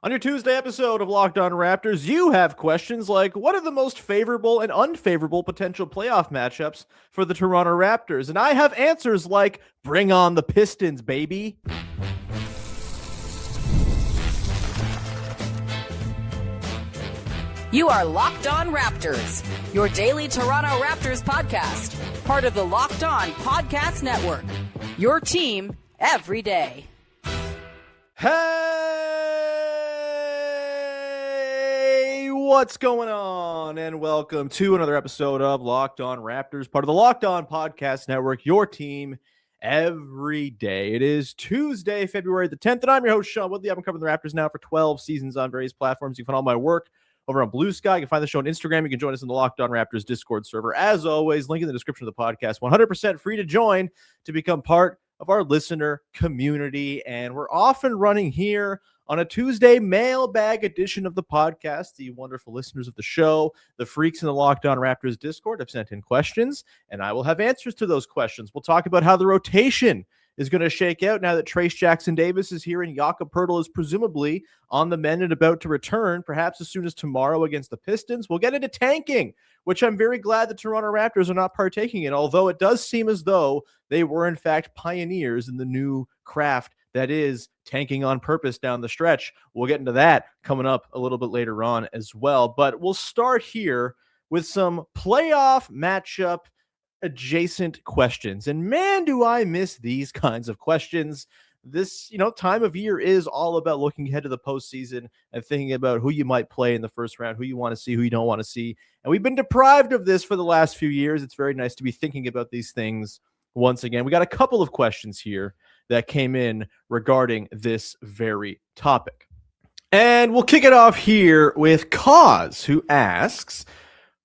On your Tuesday episode of Locked On Raptors, you have questions like, what are the most favorable and unfavorable potential playoff matchups for the Toronto Raptors? And I have answers like, bring on the Pistons, baby. You are Locked On Raptors, your daily Toronto Raptors podcast, part of the Locked On Podcast Network, your team every day. Hey, what's going on? And welcome to another episode of Locked On Raptors, part of the Locked On Podcast Network, your team every day. It is Tuesday, February the 10th, and I'm your host, Sean Woodley. I've been covering the Raptors now for 12 seasons on various platforms. You can find all my work over on Blue Sky. You can find the show on Instagram. You can join us in the Locked On Raptors Discord server. As always, link in the description of the podcast. 100% free to join to become part of our listener community. And we're off and running here on a Tuesday mailbag edition of the podcast. The wonderful listeners of the show, the freaks in the Locked On Raptors Discord, have sent in questions, and I will have answers to those questions. We'll talk about how the rotation is going to shake out now that Trayce Jackson-Davis is here and Jakob Poeltl is presumably on the mend and about to return, perhaps as soon as tomorrow against the Pistons. We'll get into tanking, which I'm very glad the Toronto Raptors are not partaking in, although it does seem as though they were, in fact, pioneers in the new craft that is tanking on purpose down the stretch. We'll get into that coming up a little bit later on as well. But we'll start here with some playoff matchup adjacent questions. And man, do I miss these kinds of questions. This, time of year is all about looking ahead to the postseason and thinking about who you might play in the first round, who you want to see, who you don't want to see. And we've been deprived of this for the last few years. It's very nice to be thinking about these things once again. We got a couple of questions here that came in regarding this very topic. And we'll kick it off here with Cause, who asks,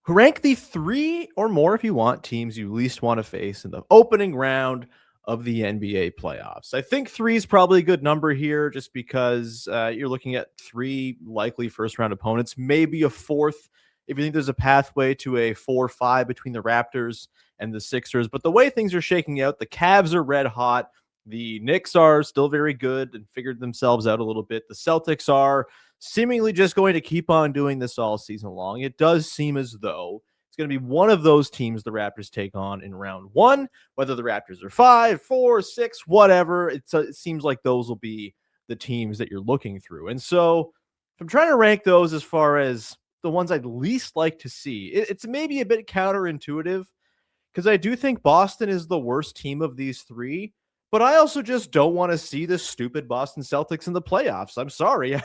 rank the three or more, if you want, teams you least want to face in the opening round of the NBA playoffs. I think three is probably a good number here just because you're looking at three likely first-round opponents, maybe a fourth if you think there's a pathway to a 4-5 between the Raptors and the Sixers. But the way things are shaking out, the Cavs are red hot. The Knicks are still very good and figured themselves out a little bit. The Celtics are seemingly just going to keep on doing this all season long. It does seem as though it's going to be one of those teams the Raptors take on in round one, whether the Raptors are 5, 4, 6, whatever. It seems like those will be the teams that you're looking through. And so if I'm trying to rank those as far as the ones I'd least like to see, it's maybe a bit counterintuitive because I do think Boston is the worst team of these three. But I also just don't want to see the stupid Boston Celtics in the playoffs. I'm sorry.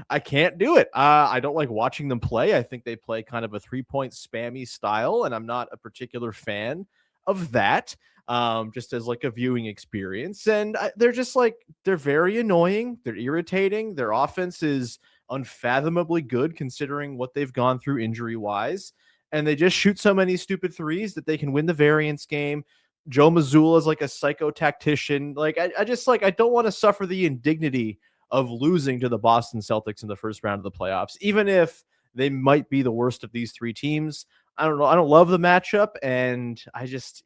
I can't do it. I don't like watching them play. I think they play kind of a 3-point spammy style, and I'm not a particular fan of that, just as like a viewing experience. And they're very annoying. They're irritating. Their offense is unfathomably good considering what they've gone through injury-wise. And they just shoot so many stupid threes that they can win the variance game. Joe Mazzulla is like a psycho tactician. I don't want to suffer the indignity of losing to the Boston Celtics in the first round of the playoffs, even if they might be the worst of these three teams. I don't know. I don't love the matchup. And I'm just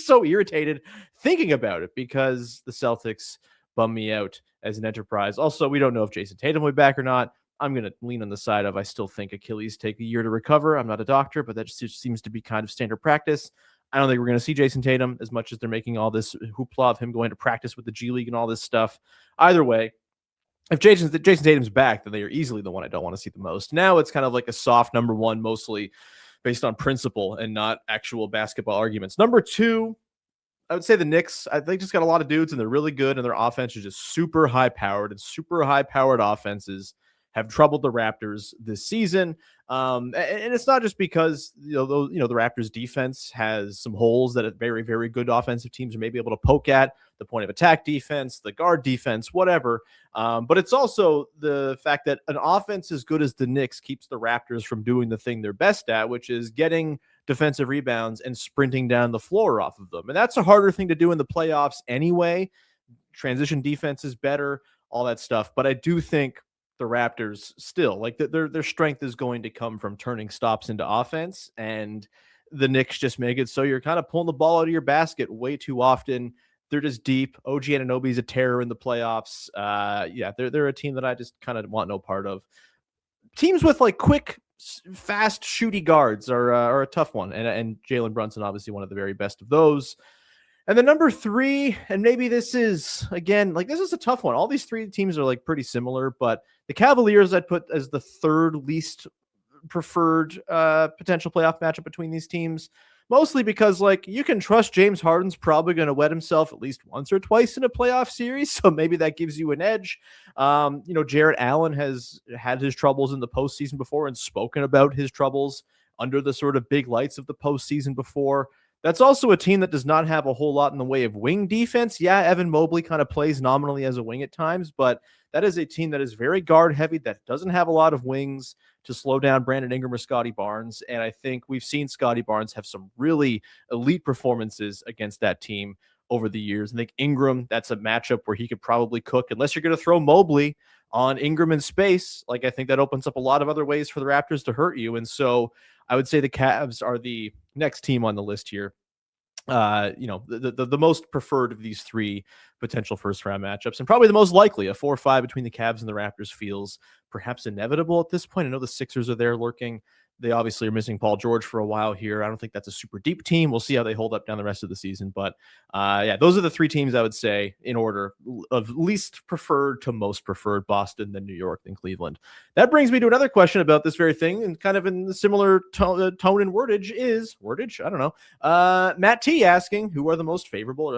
so irritated thinking about it because the Celtics bum me out as an enterprise. Also, we don't know if Jason Tatum will be back or not. I'm going to lean on the side of I still think Achilles take a year to recover. I'm not a doctor, but that just seems to be kind of standard practice. I don't think we're going to see Jason Tatum as much as they're making all this hoopla of him going to practice with the G League and all this stuff. Either way, if Jason Tatum's back, then they are easily the one I don't want to see the most. Now it's kind of like a soft number one, mostly based on principle and not actual basketball arguments. Number two, I would say the Knicks. They just got a lot of dudes and they're really good and their offense is just super high-powered, and super high-powered offenses have troubled the Raptors this season. And it's not just because the Raptors defense has some holes that very, very good offensive teams are maybe able to poke at, the point of attack defense, the guard defense, whatever. But it's also the fact that an offense as good as the Knicks keeps the Raptors from doing the thing they're best at, which is getting defensive rebounds and sprinting down the floor off of them. And that's a harder thing to do in the playoffs anyway. Transition defense is better, all that stuff. But I do think the Raptors still, like, their strength is going to come from turning stops into offense, and the Knicks just make it so you're kind of pulling the ball out of your basket way too often. They're just deep. OG Anunoby's a terror in the playoffs. Yeah, they're a team that I just kind of want no part of. Teams with like quick, fast, shooty guards are a tough one, and Jalen Brunson obviously one of the very best of those. And then number 3, and maybe this is again like this is a tough one. All these 3 teams are like pretty similar, but the Cavaliers I'd put as the third least preferred potential playoff matchup between these teams. Mostly because, like, you can trust James Harden's probably going to wet himself at least once or twice in a playoff series, so maybe that gives you an edge. Jarrett Allen has had his troubles in the postseason before and spoken about his troubles under the sort of big lights of the postseason before. That's also a team that does not have a whole lot in the way of wing defense. Yeah, Evan Mobley kind of plays nominally as a wing at times, but that is a team that is very guard heavy, that doesn't have a lot of wings to slow down Brandon Ingram or Scotty Barnes. And I think we've seen Scotty Barnes have some really elite performances against that team over the years. I think Ingram, that's a matchup where he could probably cook, unless you're going to throw Mobley on Ingram in space. Like, I think that opens up a lot of other ways for the Raptors to hurt you. And so I would say the Cavs are the next team on the list here. The most preferred of these 3 potential first round matchups, and probably the most likely. A 4-5 between the Cavs and the Raptors feels perhaps inevitable at this point. I know the Sixers are there lurking. They obviously are missing Paul George for a while here. I don't think that's a super deep team. We'll see how they hold up down the rest of the season. But those are the 3 teams I would say in order of least preferred to most preferred: Boston, then New York, then Cleveland. That brings me to another question about this very thing, and kind of in the similar tone and wordage. I don't know. Matt T asking, who are the most favorable or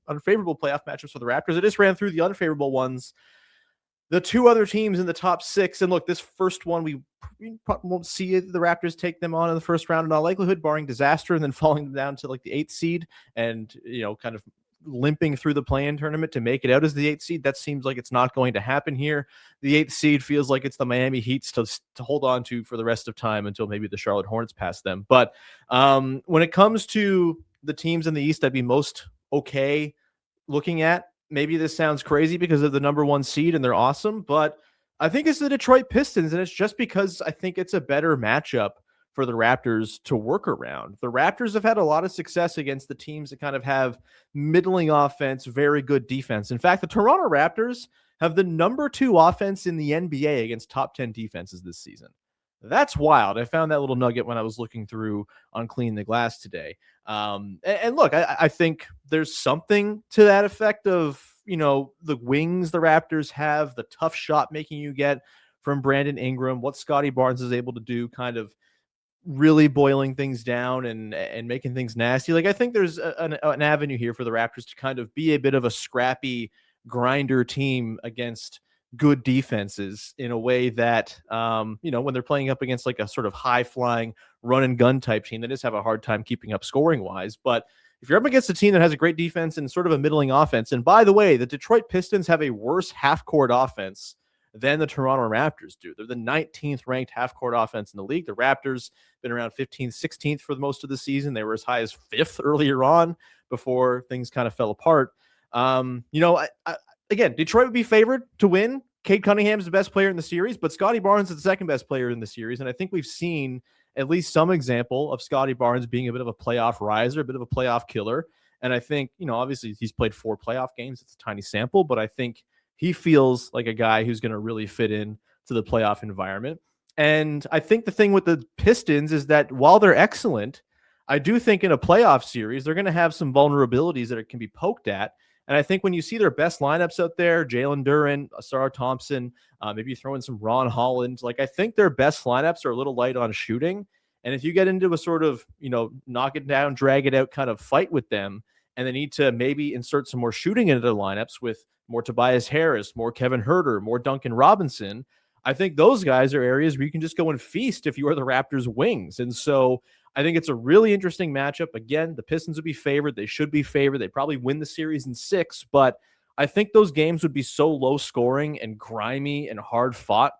unfavorable playoff matchups for the Raptors? I just ran through the unfavorable ones. The 2 other teams in the top 6, and look, this first one, we probably won't see the Raptors take them on in the first round in all likelihood, barring disaster, and then falling them down to like the 8th seed and, kind of limping through the play-in tournament to make it out as the 8th seed. That seems like it's not going to happen here. The 8th seed feels like it's the Miami Heat's to hold on to for the rest of time until maybe the Charlotte Hornets pass them. But when it comes to the teams in the East, I'd be most okay looking at. Maybe this sounds crazy because of the number 1 seed and they're awesome, but I think it's the Detroit Pistons, and it's just because I think it's a better matchup for the Raptors to work around. The Raptors have had a lot of success against the teams that kind of have middling offense, very good defense. In fact, the Toronto Raptors have the number 2 offense in the NBA against top 10 defenses this season. That's wild. I found that little nugget when I was looking through on Clean the Glass today. And look, I think there's something to that effect of, the wings the Raptors have, the tough shot making you get from Brandon Ingram, what Scotty Barnes is able to do, kind of really boiling things down and making things nasty. Like, I think there's an avenue here for the Raptors to kind of be a bit of a scrappy grinder team against good defenses in a way that, when they're playing up against like a sort of high flying run and gun type team, they just have a hard time keeping up scoring wise. But if you're up against a team that has a great defense and sort of a middling offense, and by the way, the Detroit Pistons have a worse half court offense than the Toronto Raptors do. They're the 19th ranked half court offense in the league. The Raptors been around 15th, 16th for most of the season. They were as high as 5th earlier on before things kind of fell apart. Again, Detroit would be favored to win. Cade Cunningham is the best player in the series, but Scotty Barnes is the second best player in the series. And I think we've seen at least some example of Scotty Barnes being a bit of a playoff riser, a bit of a playoff killer. And I think, obviously he's played 4 playoff games. It's a tiny sample, but I think he feels like a guy who's going to really fit in to the playoff environment. And I think the thing with the Pistons is that while they're excellent, I do think in a playoff series, they're going to have some vulnerabilities that can be poked at. And I think when you see their best lineups out there, Jalen Duren, Asar Thompson, maybe you throw in some Ron Holland, like I think their best lineups are a little light on shooting. And if you get into a sort of, knock it down, drag it out kind of fight with them, and they need to maybe insert some more shooting into their lineups with more Tobias Harris, more Kevin Huerter, more Duncan Robinson, I think those guys are areas where you can just go and feast if you are the Raptors' wings. And so I think it's a really interesting matchup. Again, the Pistons would be favored. They should be favored. They probably win the series in 6, but I think those games would be so low scoring and grimy and hard fought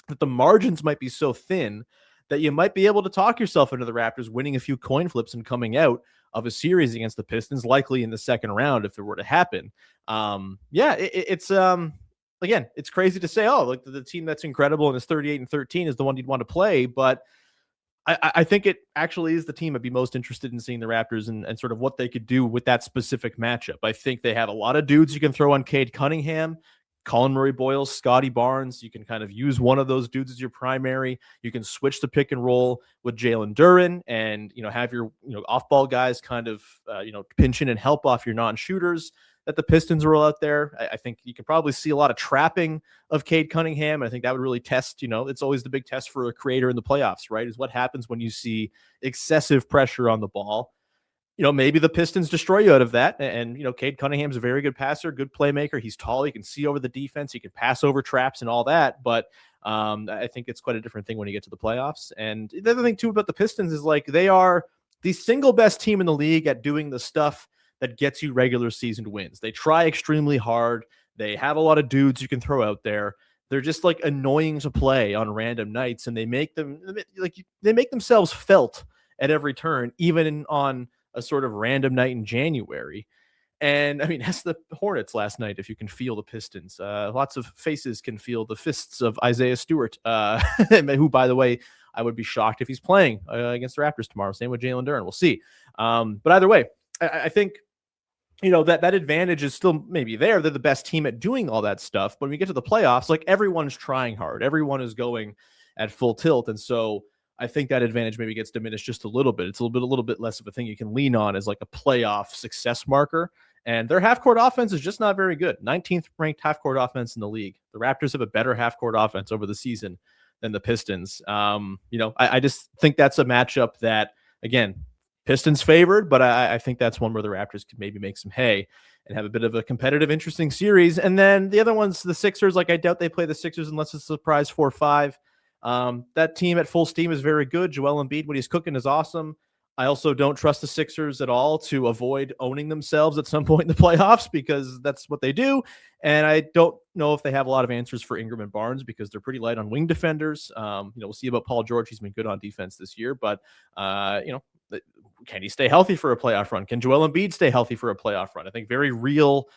that the margins might be so thin that you might be able to talk yourself into the Raptors winning a few coin flips and coming out of a series against the Pistons, likely in the second round if it were to happen. Again, it's crazy to say, oh, like the team that's incredible and is 38-13 is the one you'd want to play, but I think it actually is the team I'd be most interested in seeing the Raptors and sort of what they could do with that specific matchup. I think they have a lot of dudes you can throw on Cade Cunningham, Colin Murray-Boyles, Scotty Barnes. You can kind of use one of those dudes as your primary. You can switch the pick and roll with Jalen Duren and, have your, off-ball guys kind of, pinch in and help off your non-shooters that the Pistons roll out there. I think you can probably see a lot of trapping of Cade Cunningham. I think that would really test, it's always the big test for a creator in the playoffs, right? Is what happens when you see excessive pressure on the ball. Maybe the Pistons destroy you out of that. And Cade Cunningham's a very good passer, good playmaker. He's tall. He can see over the defense. He can pass over traps and all that. But I think it's quite a different thing when you get to the playoffs. And the other thing, too, about the Pistons is like they are the single best team in the league at doing the stuff that gets you regular season wins. They try extremely hard. They have a lot of dudes you can throw out there. They're just like annoying to play on random nights, and they make themselves felt at every turn, even on a sort of random night in January. And I mean, that's the Hornets last night. If you can feel the Pistons, lots of faces can feel the fists of Isaiah Stewart, who, by the way, I would be shocked if he's playing against the Raptors tomorrow. Same with Jalen Duren. We'll see. But either way, I think that advantage is still maybe there. They're the best team at doing all that stuff. But when we get to the playoffs, like everyone's trying hard. Everyone is going at full tilt. And so I think that advantage maybe gets diminished just a little bit. It's a little bit less of a thing you can lean on as like a playoff success marker. And their half-court offense is just not very good. 19th ranked half-court offense in the league. The Raptors have a better half-court offense over the season than the Pistons. I just think that's a matchup that, again, Pistons favored, but I think that's one where the Raptors could maybe make some hay and have a bit of a competitive, interesting series. And then the other one's the Sixers. Like, I doubt they play the Sixers unless it's a surprise 4-5. That team at full steam is very good. Joel Embiid, when he's cooking, is awesome. I also don't trust the Sixers at all to avoid owning themselves at some point in the playoffs because that's what they do. And I don't know if they have a lot of answers for Ingram and Barnes because they're pretty light on wing defenders. We'll see about Paul George. He's been good on defense this year, but can he stay healthy for a playoff run? Can Joel Embiid stay healthy for a playoff run? I think very real,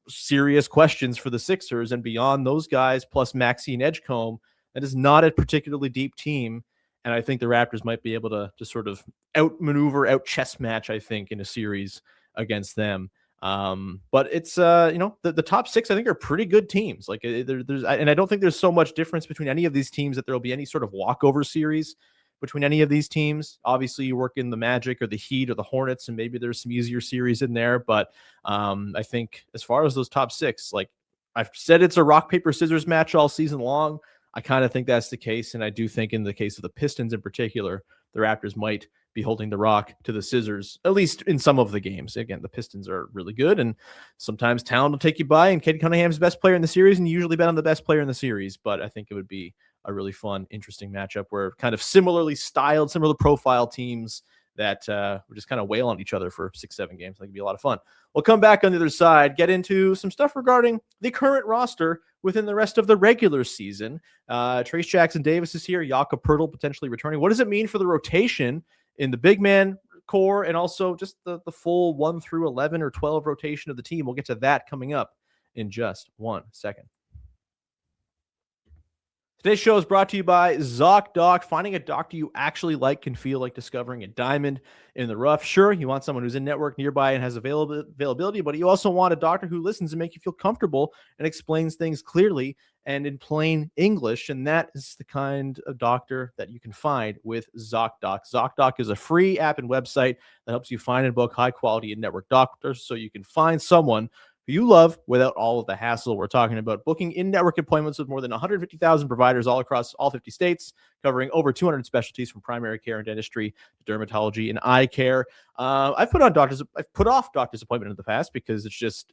serious questions for the Sixers. And beyond those guys, plus Maxine Edgecombe, that is not a particularly deep team. And I think the Raptors might be able to sort of outmaneuver, out-chess match, I think, in a series against them. But it's, the top six, I think, are pretty good teams. Like, and I don't think there's so much difference between any of these teams that there will be any sort of walkover series between any of these teams. Obviously, you work in the Magic or the Heat or the Hornets, and maybe there's some easier series in there. But I think as far as those top six, like I've said, it's a rock, paper, scissors match all season long. I kind of think that's the case. And I do think in the case of the Pistons in particular, the Raptors might be holding the rock to the scissors, at least in some of the games. Again, the Pistons are really good, and sometimes talent will take you by, and Cade Cunningham's the best player in the series, and you usually bet on the best player in the series. But I think it would be a really fun, interesting matchup where kind of similarly styled, similar profile teams that would just kind of wail on each other for 6-7 games. I think it'd be a lot of fun. We'll come back on the other side, get into some stuff regarding the current roster within the rest of the regular season. Trayce Jackson-Davis is here. Jakob Poeltl potentially returning. What does it mean for the rotation in the big man core and also just the full 1 through 11 or 12 rotation of the team? We'll get to that coming up in just 1 second. Today's show is brought to you by ZocDoc. Finding a doctor you actually like can feel like discovering a diamond in the rough. Sure, you want someone who's in network nearby and has availability, but you also want a doctor who listens and make you feel comfortable and explains things clearly and in plain English. And that is the kind of doctor that you can find with ZocDoc. ZocDoc is a free app and website that helps you find and book high-quality in-network doctors so you can find someone who you love without all of the hassle. We're talking about booking in-network appointments with more than 150,000 providers all across all 50 states, covering over 200 specialties from primary care and dentistry to dermatology and eye care. I've put off doctor's appointment in the past because it's just,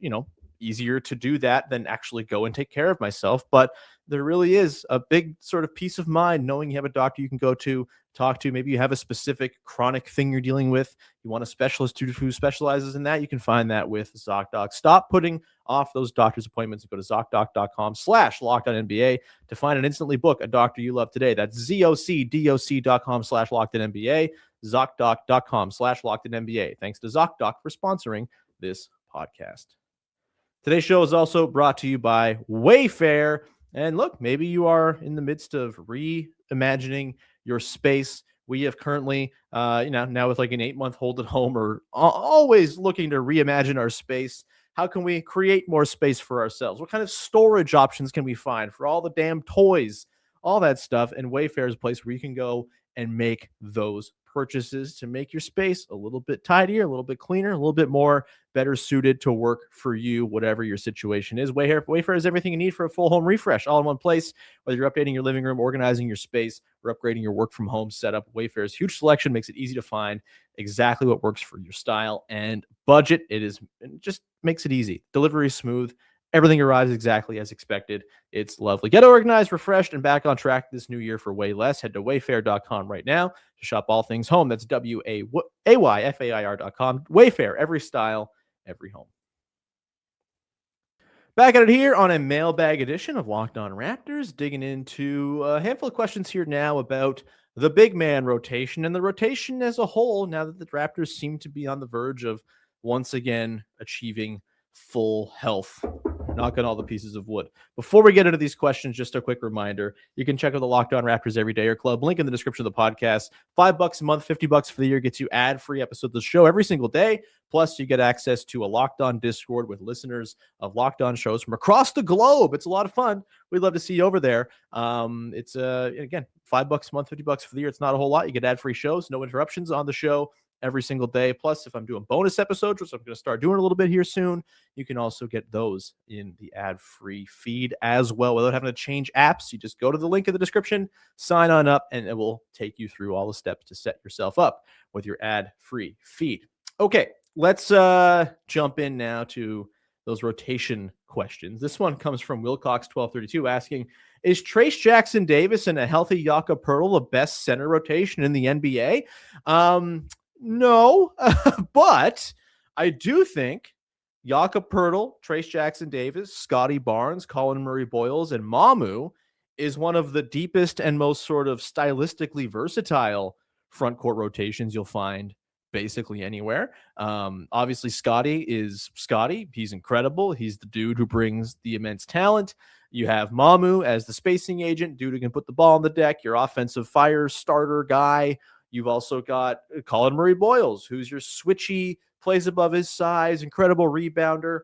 easier to do that than actually go and take care of myself. But there really is a big sort of peace of mind knowing you have a doctor you can go to, talk to. Maybe you have a specific chronic thing you're dealing with. You want a specialist who specializes in that. You can find that with ZocDoc. Stop putting off those doctor's appointments and go to ZocDoc.com/LockedOnNBA to find and instantly book a doctor you love today. That's ZocDoc.com/LockedOnNBA, ZocDoc.com/LockedOnNBA. Thanks to ZocDoc for sponsoring this podcast. Today's show is also brought to you by Wayfair. And look, maybe you are in the midst of reimagining your space, We have currently, now with like an 8-month hold at home, or always looking to reimagine our space. How can we create more space for ourselves? What kind of storage options can we find for all the damn toys, all that stuff? And Wayfair is a place where you can go and make those purchases to make your space a little bit tidier, a little bit cleaner, a little bit more better suited to work for you, whatever your situation is. Wayfair is everything you need for a full home refresh, all in one place. Whether you're updating your living room, organizing your space, or upgrading your work from home setup, Wayfair's huge selection makes it easy to find exactly what works for your style and budget. It just makes it easy. Delivery is smooth. Everything arrives exactly as expected. It's lovely. Get organized, refreshed, and back on track this new year for way less. Head to wayfair.com right now to shop all things home. That's WAYFAIR.com. Wayfair, every style, every home. Back at it here on a mailbag edition of Locked On Raptors, digging into a handful of questions here now about the big man rotation and the rotation as a whole, now that the Raptors seem to be on the verge of once again achieving full health. Knock on all the pieces of wood. Before we get into these questions, just a quick reminder, you can check out the Locked On Raptors Everydayer Club. Link in the description of the podcast. $5 a month, $50 for the year gets you ad-free episodes of the show every single day. Plus, you get access to a Locked On Discord with listeners of Locked On shows from across the globe. It's a lot of fun. We'd love to see you over there. It's again, $5 a month, $50 for the year. It's not a whole lot. You get ad-free shows, no interruptions on the show every single day. Plus, if I'm doing bonus episodes, which I'm going to start doing a little bit here soon, you can also get those in the ad-free feed as well without having to change apps. You just go to the link in the description, sign on up, and it will take you through all the steps to set yourself up with your ad-free feed. Okay, let's jump in now to those rotation questions. This one comes from Wilcox1232 asking, is Trayce Jackson-Davis and a healthy Jakob Poeltl the best center rotation in the NBA? No, but I do think Jakob Poeltl, Trayce Jackson-Davis, Scotty Barnes, Colin Murray-Boyles, and Mamu is one of the deepest and most sort of stylistically versatile front court rotations you'll find basically anywhere. Obviously, Scotty is Scotty. He's incredible. He's the dude who brings the immense talent. You have Mamu as the spacing agent, dude who can put the ball on the deck, your offensive fire starter guy. You've also got Colin Murray-Boyles, who's your switchy, plays above his size, incredible rebounder,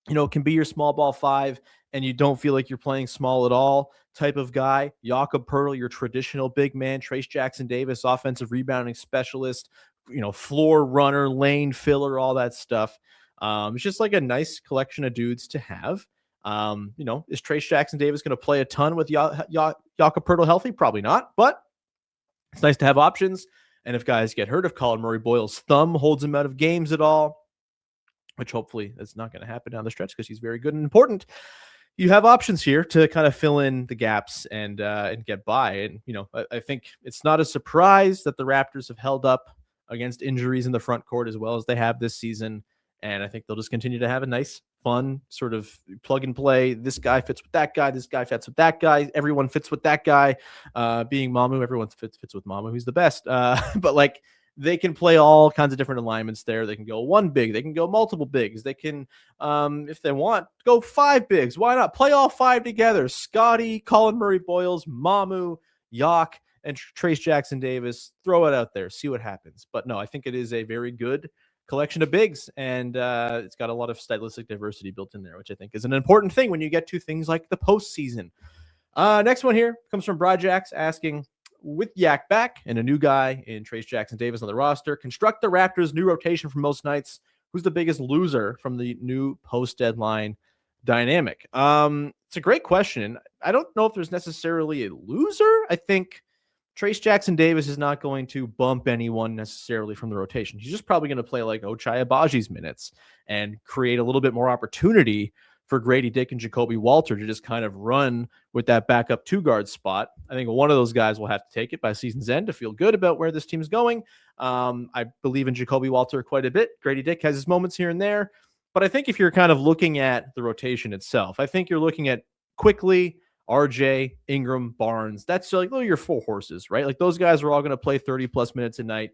can be your small ball five, and you don't feel like you're playing small at all type of guy. Jakob Poeltl, your traditional big man. Trayce Jackson-Davis, offensive rebounding specialist, floor runner, lane filler, all that stuff. It's just like a nice collection of dudes to have. Is Trayce Jackson-Davis going to play a ton with Jakob Poeltl healthy? Probably not, but it's nice to have options. And if guys get hurt, if Colin Murray-Boyles' thumb holds him out of games at all, which hopefully that's not going to happen down the stretch because he's very good and important, you have options here to kind of fill in the gaps and get by. And, I think it's not a surprise that the Raptors have held up against injuries in the front court as well as they have this season. And I think they'll just continue to have a nice, fun sort of plug and play. This guy fits with that guy. This guy fits with that guy. Everyone fits with that guy. Being Mamu, everyone fits with Mamu. Who's the best. But they can play all kinds of different alignments there. They can go one big. They can go multiple bigs. They can, if they want, go 5 bigs. Why not? Play all 5 together. Scotty, Colin Murray-Boyles, Mamu, Yak, and Trayce Jackson-Davis. Throw it out there. See what happens. But no, I think it is a very good collection of bigs, and it's got a lot of stylistic diversity built in there, which I think is an important thing when you get to things like the postseason. Next one here comes from Bryjax asking, with Yak back and a new guy in Trayce Jackson-Davis on the roster, construct the Raptors' new rotation for most nights. Who's the biggest loser from the new post-deadline dynamic? It's a great question. I don't know if there's necessarily a loser. I think Trayce Jackson-Davis is not going to bump anyone necessarily from the rotation. He's just probably going to play like Ochai Agbaji's minutes and create a little bit more opportunity for Grady Dick and Jakob Poeltl to just kind of run with that backup 2-guard spot. I think one of those guys will have to take it by season's end to feel good about where this team's going. I believe in Jakob Poeltl quite a bit. Grady Dick has his moments here and there. But I think if you're kind of looking at the rotation itself, I think you're looking at quickly RJ, Ingram, Barnes. That's like your 4 horses, right? Like those guys are all going to play 30-plus minutes a night.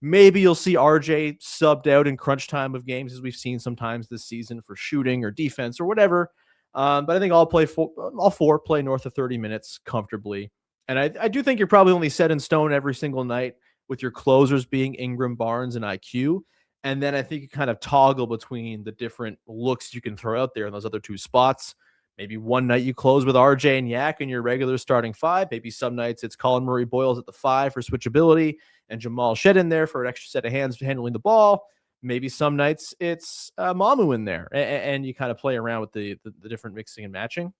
Maybe you'll see RJ subbed out in crunch time of games, as we've seen sometimes this season for shooting or defense or whatever. But I think all 4 play north of 30 minutes comfortably. And I do think you're probably only set in stone every single night with your closers being Ingram, Barnes, and IQ. And then I think you kind of toggle between the different looks you can throw out there in those other two spots. Maybe one night you close with RJ and Yak in your regular starting five. Maybe some nights it's Colin Murray-Boyles at the 5 for switchability and Jamal Shed in there for an extra set of hands handling the ball. Maybe some nights it's Mamu in there, and you kind of play around with the different mixing and matching.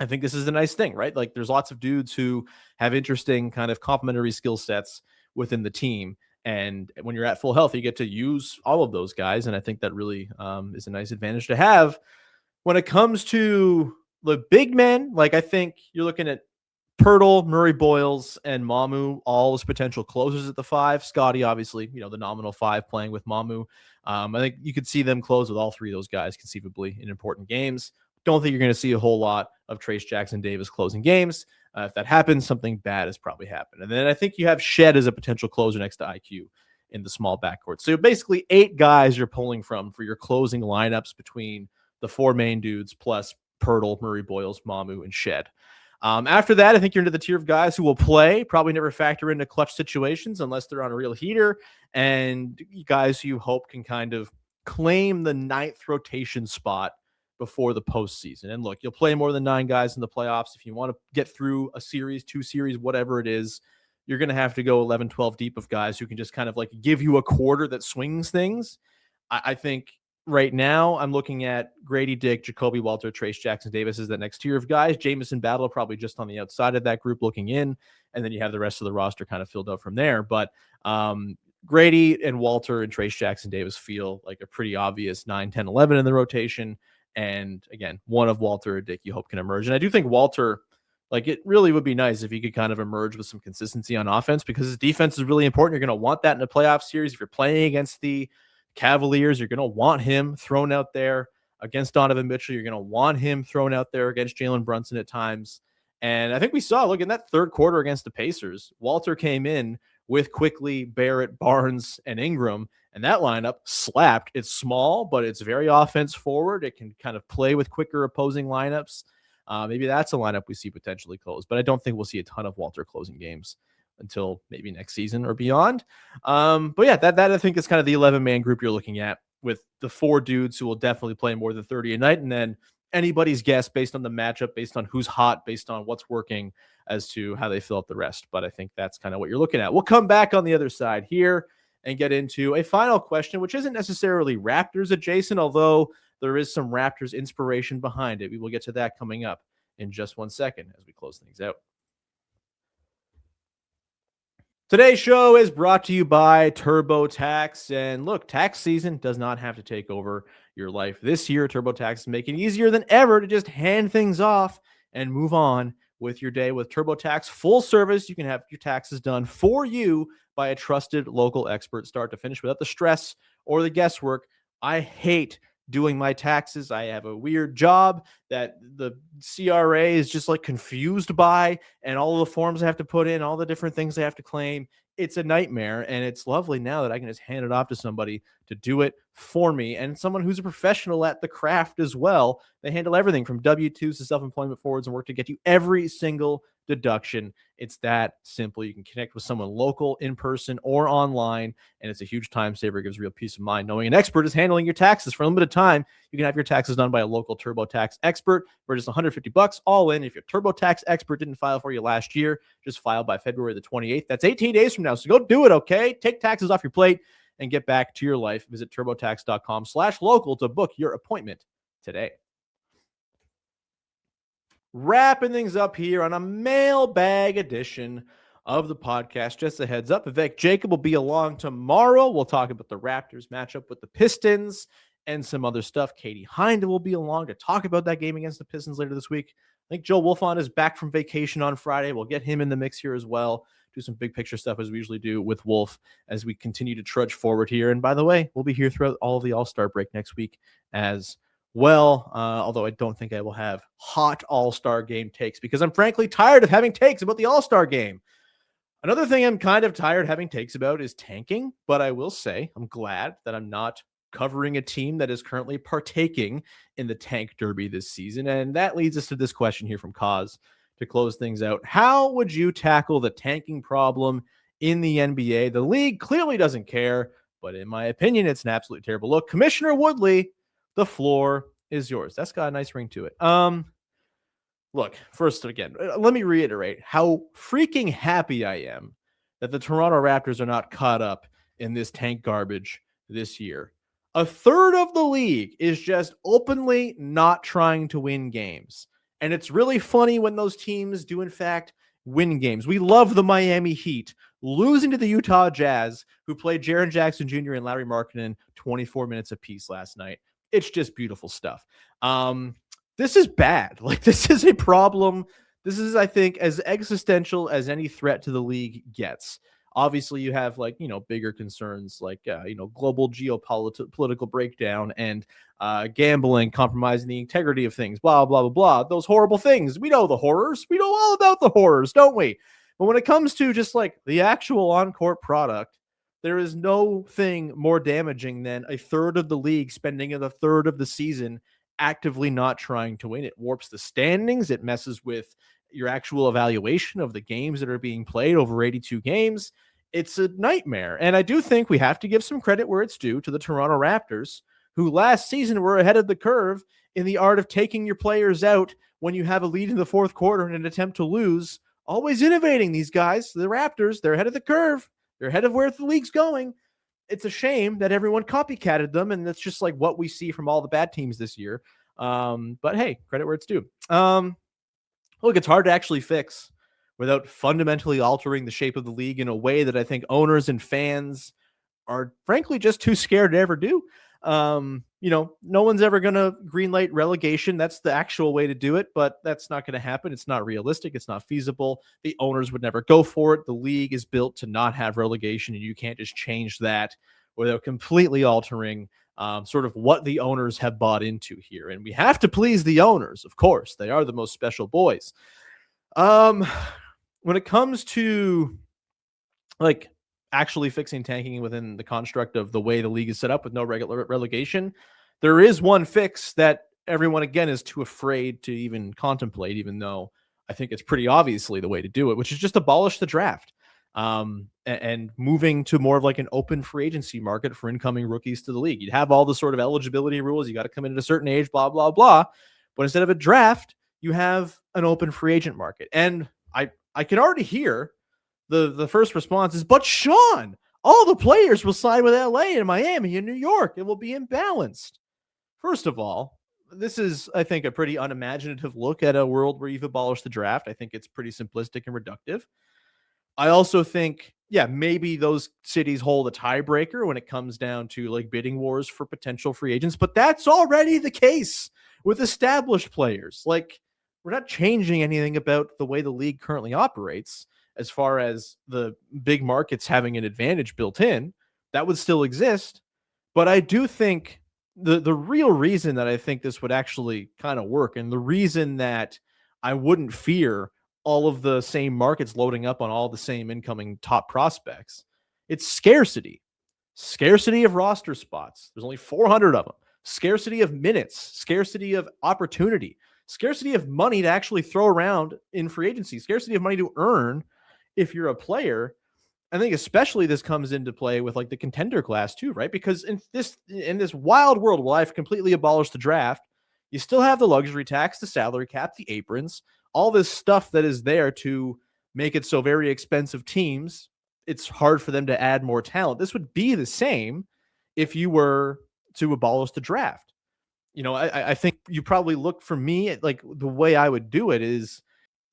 I think this is a nice thing, right? Like there's lots of dudes who have interesting kind of complementary skill sets within the team. And when you're at full health, you get to use all of those guys. And I think that really is a nice advantage to have. When it comes to the big men, like I think you're looking at Poeltl, Murray-Boyles, and Mamu, all as potential closers at the 5. Scotty, obviously, the nominal 5 playing with Mamu. I think you could see them close with all 3 of those guys conceivably in important games. Don't think you're going to see a whole lot of Trayce Jackson-Davis closing games. If that happens, something bad has probably happened. And then I think you have Shed as a potential closer next to IQ in the small backcourt. So basically 8 guys you're pulling from for your closing lineups between the 4 main dudes plus Poeltl, Murray-Boyles, Mamu, and Shed. After that, I think you're into the tier of guys who will play, probably never factor into clutch situations unless they're on a real heater, and guys who you hope can kind of claim the 9th rotation spot before the postseason. And look, you'll play more than 9 guys in the playoffs. If you want to get through a series, 2 series, whatever it is, you're going to have to go 11, 12 deep of guys who can just kind of like give you a quarter that swings things. I think right now I'm looking at Grady Dick, Jakob Poeltl, Trayce Jackson-Davis is the next tier of guys. Jamison Battle probably just on the outside of that group looking in. And then you have the rest of the roster kind of filled out from there. But Grady and Walter and Trayce Jackson-Davis feel like a pretty obvious 9, 10, 11 in the rotation. And again, one of Walter or Dick you hope can emerge. And I do think Walter, like it really would be nice if he could kind of emerge with some consistency on offense because his defense is really important. You're going to want that in a playoff series. If you're playing against the Cavaliers, you're going to want him thrown out there against Donovan Mitchell. You're going to want him thrown out there against Jalen Brunson at times. And I think we saw, look, in that third quarter against the Pacers, Walter came in with Quickly, Barrett, Barnes, and Ingram. And that lineup slapped. It's small, but it's very offense forward. It can kind of play with quicker opposing lineups. Maybe that's a lineup we see potentially close, but I don't think we'll see a ton of Walter closing games until maybe next season or beyond. But yeah, that I think is kind of the 11-man group you're looking at with the 4 dudes who will definitely play more than 30 a night. And then anybody's guess based on the matchup, based on who's hot, based on what's working as to how they fill up the rest. But I think that's kind of what you're looking at. We'll come back on the other side here and get into a final question, which isn't necessarily Raptors adjacent, although there is some Raptors inspiration behind it. We will get to that coming up in just 1 second as we close things out. Today's show is brought to you by TurboTax. And look, tax season does not have to take over your life. This year, TurboTax is making it easier than ever to just hand things off and move on with your day. With TurboTax full service, you can have your taxes done for you by a trusted local expert, start to finish, without the stress or the guesswork. I hate doing my taxes. I have a weird job that the CRA is just like confused by, and all of the forms I have to put in, all the different things I have to claim. It's a nightmare, and it's lovely now that I can just hand it off to somebody to do it for me, and someone who's a professional at the craft as well. They handle everything from W-2s to self-employment forwards and work to get you every single deduction. It's that simple. You can connect with someone local, in person, or online, and it's a huge time saver. It gives real peace of mind knowing an expert is handling your taxes for a limited time. You can have your taxes done by a local TurboTax expert for just $150 all in. If your TurboTax expert didn't file for you last year, just file by February the 28th. That's 18 days from now. So go do it, okay? Take taxes off your plate and get back to your life. Visit turbotax.com/local to book your appointment today. Wrapping things up here on a mailbag edition of the podcast. Just a heads up, Vivek Jacob will be along tomorrow. We'll talk about the Raptors matchup with the Pistons and some other stuff. Katie Hind will be along to talk about that game against the Pistons later this week. I think Joe Wolfond is back from vacation on Friday. We'll get him in the mix here as well. Do some big picture stuff as we usually do with Wolf as we continue to trudge forward here. And by the way, we'll be here throughout all of the All-Star break next week as well, although I don't think I will have hot All-Star game takes because I'm frankly tired of having takes about the All-Star game. Another thing I'm kind of tired of having takes about is tanking, but I will say I'm glad that I'm not covering a team that is currently partaking in the tank derby this season. And that leads us to this question here from Cause to close things out. How would you tackle the tanking problem in the NBA? The league clearly doesn't care, but in my opinion, it's an absolutely terrible look. Commissioner Woodley, the floor is yours. That's got a nice ring to it. Look, first again, let me reiterate how freaking happy I am that the Toronto Raptors are not caught up in this tank garbage this year. A third of the league is just openly not trying to win games. And it's really funny when those teams do, in fact, win games. We love the Miami Heat losing to the Utah Jazz, who played Jaren Jackson Jr. and Larry Markkinen 24 minutes apiece last night. It's just beautiful stuff. This is bad. Like, this is a problem. This is, I think, as existential as any threat to the league gets. Obviously, you have bigger concerns like, global geopolitical breakdown and gambling, compromising the integrity of things, blah, blah, blah, blah. Those horrible things. We know the horrors. We know all about the horrors, don't we? But when it comes to just like the actual on-court product, there is no thing more damaging than a third of the league spending a third of the season actively not trying to win. It warps the standings. It messes with your actual evaluation of the games that are being played over 82 games. It's a nightmare. And I do think we have to give some credit where it's due to the Toronto Raptors, who last season were ahead of the curve in the art of taking your players out when you have a lead in the fourth quarter in an attempt to lose. Always innovating, these guys. The Raptors, they're ahead of the curve. They're ahead of where the league's going. It's a shame that everyone copycatted them, and that's just like what we see from all the bad teams this year. But hey, credit where it's due. Look, it's hard to actually fix without fundamentally altering the shape of the league in a way that I think owners and fans are frankly just too scared to ever do. No one's ever going to greenlight relegation. That's the actual way to do it, but that's not going to happen. It's not realistic. It's not feasible. The owners would never go for it. The league is built to not have relegation, and you can't just change that without completely altering sort of what the owners have bought into here. And we have to please the owners, of course. They are the most special boys. When it comes to like actually fixing tanking within the construct of the way the league is set up with no regular relegation, there is one fix that everyone, again, is too afraid to even contemplate, even though I think it's pretty obviously the way to do it, which is just abolish the draft. And moving to more of like an open free agency market for incoming rookies to the league. You'd have all the sort of eligibility rules. You got to come in at a certain age, blah, blah, blah. But instead of a draft, you have an open free agent market. And I can already hear the first response is, but Sean, all the players will sign with LA and Miami and New York. It will be imbalanced. First of all, this is, I think, a pretty unimaginative look at a world where you've abolished the draft. I think it's pretty simplistic and reductive. I also think, maybe those cities hold a tiebreaker when it comes down to like bidding wars for potential free agents, but that's already the case with established players. Like, we're not changing anything about the way the league currently operates as far as the big markets having an advantage built in. That would still exist. But I do think the real reason that I think this would actually kind of work, and the reason that I wouldn't fear all of the same markets loading up on all the same incoming top prospects, it's scarcity of roster spots. There's only 400 of them. Scarcity of minutes, scarcity of opportunity, scarcity of money to actually throw around in free agency, scarcity of money to earn if you're a player. I think especially this comes into play with like the contender class too, right? Because in this wild world where I've completely abolished the draft, you still have the luxury tax, the salary cap, the aprons, all this stuff that is there to make it so very expensive teams, it's hard for them to add more talent. This would be the same if you were to abolish the draft. I think you probably look, for me, at like the way I would do it is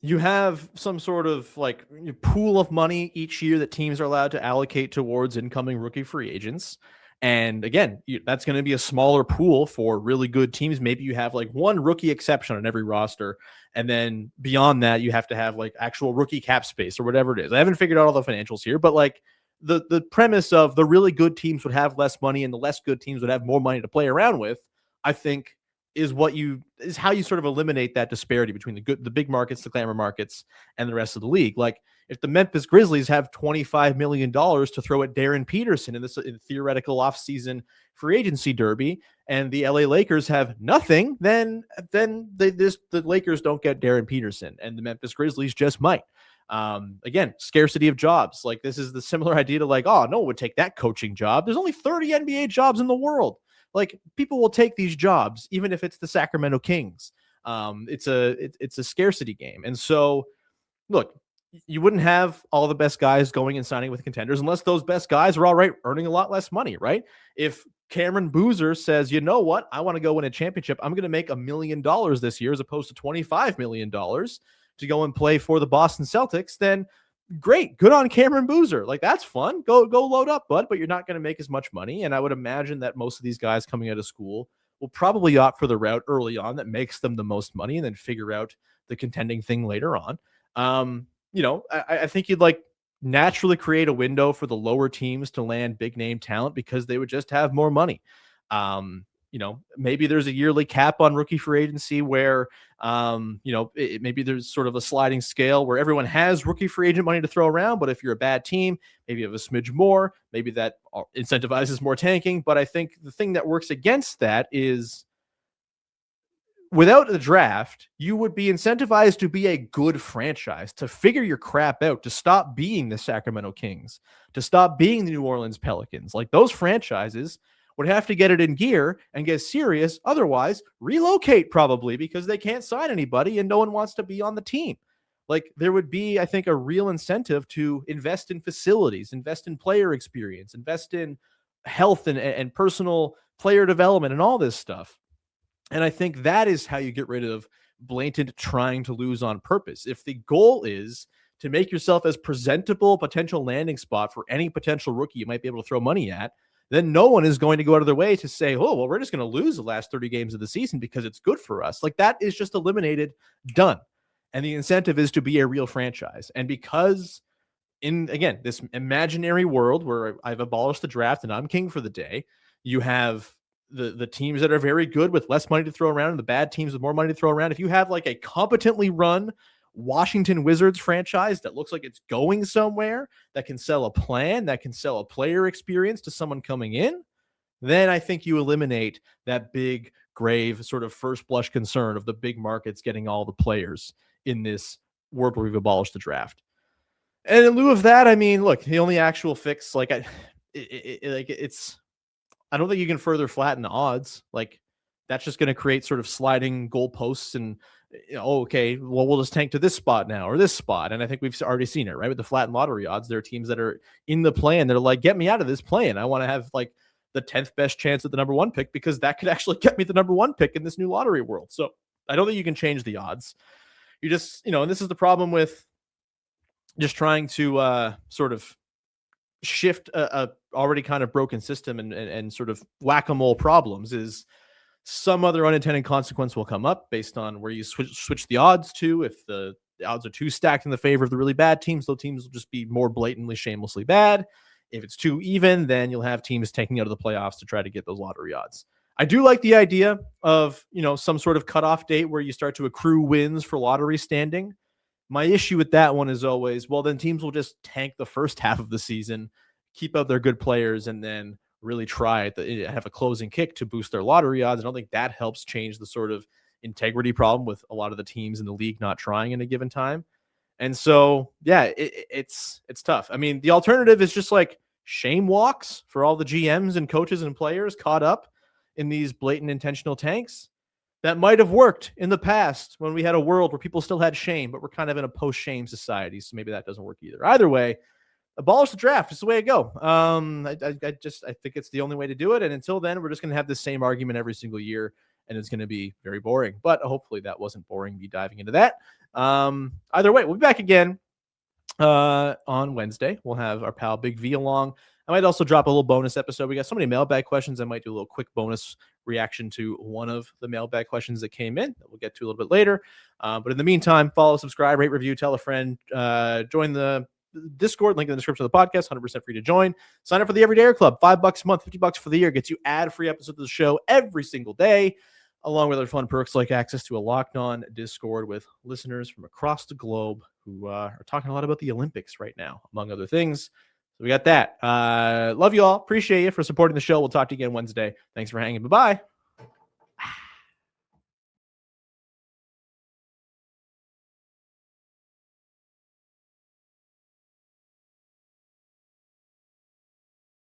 you have some sort of like pool of money each year that teams are allowed to allocate towards incoming rookie free agents. And again, that's going to be a smaller pool for really good teams. Maybe you have like one rookie exception on every roster. And then beyond that, you have to have like actual rookie cap space or whatever it is. I haven't figured out all the financials here, but like the premise of the really good teams would have less money and the less good teams would have more money to play around with, I think is how you sort of eliminate that disparity between the big markets, the glamour markets, and the rest of the league. Like if the Memphis Grizzlies have $25 million to throw at Darren Peterson in theoretical offseason free agency derby, and the LA Lakers have nothing, then the Lakers don't get Darren Peterson, and the Memphis Grizzlies just might. Again, scarcity of jobs. Like this is the similar idea to like, oh, no one would take that coaching job. There's only 30 NBA jobs in the world. Like people will take these jobs, even if it's the Sacramento Kings. It's a scarcity game. And so look, you wouldn't have all the best guys going and signing with contenders unless those best guys are all right, earning a lot less money, right? If Cameron Boozer says, you know what, I want to go win a championship, I'm going to make $1 million this year as opposed to $25 million to go and play for the Boston Celtics, then great, good on Cameron Boozer. Like that's fun. Go load up, bud. But you're not going to make as much money. And I would imagine that most of these guys coming out of school will probably opt for the route early on that makes them the most money, and then figure out the contending thing later on. I think you'd like naturally create a window for the lower teams to land big name talent because they would just have more money. Maybe there's a yearly cap on rookie free agency where, maybe there's sort of a sliding scale where everyone has rookie free agent money to throw around. But if you're a bad team, maybe you have a smidge more, maybe that incentivizes more tanking. But I think the thing that works against that is without the draft, you would be incentivized to be a good franchise, to figure your crap out, to stop being the Sacramento Kings, to stop being the New Orleans Pelicans. Like those franchises would have to get it in gear and get serious. Otherwise, relocate probably because they can't sign anybody and no one wants to be on the team. Like there would be, I think, a real incentive to invest in facilities, invest in player experience, invest in health and personal player development and all this stuff. And I think that is how you get rid of blatant trying to lose on purpose. If the goal is to make yourself as presentable potential landing spot for any potential rookie you might be able to throw money at, then no one is going to go out of their way to say, oh, well, we're just going to lose the last 30 games of the season because it's good for us. Like that is just eliminated, done. And the incentive is to be a real franchise. And because in, again, this imaginary world where I've abolished the draft and I'm king for the day, you have the teams that are very good with less money to throw around and the bad teams with more money to throw around. If you have like a competently run Washington Wizards franchise that looks like it's going somewhere, that can sell a plan, that can sell a player experience to someone coming in, then I think you eliminate that big, grave sort of first blush concern of the big markets getting all the players in this world where we've abolished the draft. And in lieu of that, I mean, look, the only actual fix, I don't think you can further flatten the odds. Like that's just going to create sort of sliding goalposts and, okay, well, we'll just tank to this spot now or this spot. And I think we've already seen it, right? With the flattened lottery odds, there are teams that are in the plan that are like, get me out of this plan. I want to have like the 10th best chance at the number one pick because that could actually get me the number one pick in this new lottery world. So I don't think you can change the odds. You just, and this is the problem with just trying to sort of shift a already kind of broken system and sort of whack-a-mole problems is some other unintended consequence will come up based on where you switch the odds to. If the odds are too stacked in the favor of the really bad teams, those teams will just be more blatantly, shamelessly bad. If it's too even, then you'll have teams taking out of the playoffs to try to get those lottery odds. I do like the idea of, some sort of cutoff date where you start to accrue wins for lottery standing. My issue with that one is always, well, then teams will just tank the first half of the season, keep out their good players, and then really try to have a closing kick to boost their lottery odds. I don't think that helps change the sort of integrity problem with a lot of the teams in the league not trying in a given time. And so, yeah, it's tough. I mean, the alternative is just like shame walks for all the GMs and coaches and players caught up in these blatant intentional tanks. That might have worked in the past when we had a world where people still had shame, but we're kind of in a post-shame society. So maybe that doesn't work either. Either way, abolish the draft. It's the way to go. I think it's the only way to do it. And until then, we're just going to have the same argument every single year, and it's going to be very boring. But hopefully that wasn't boring, me diving into that. Either way, we'll be back again on Wednesday. We'll have our pal Big V along. I might also drop a little bonus episode. We got so many mailbag questions. I might do a little quick bonus reaction to one of the mailbag questions that came in that we'll get to a little bit later. But in the meantime, follow, subscribe, rate, review, tell a friend, join the Discord, link in the description of the podcast, 100% free to join. Sign up for the Everydayer Club, $5 a month, $50 for the year, gets you ad-free episodes of the show every single day. along with other fun perks like access to a Locked On Discord with listeners from across the globe who are talking a lot about the Olympics right now, among other things. So we got that. Love you all. Appreciate you for supporting the show. We'll talk to you again Wednesday. Thanks for hanging. Bye-bye.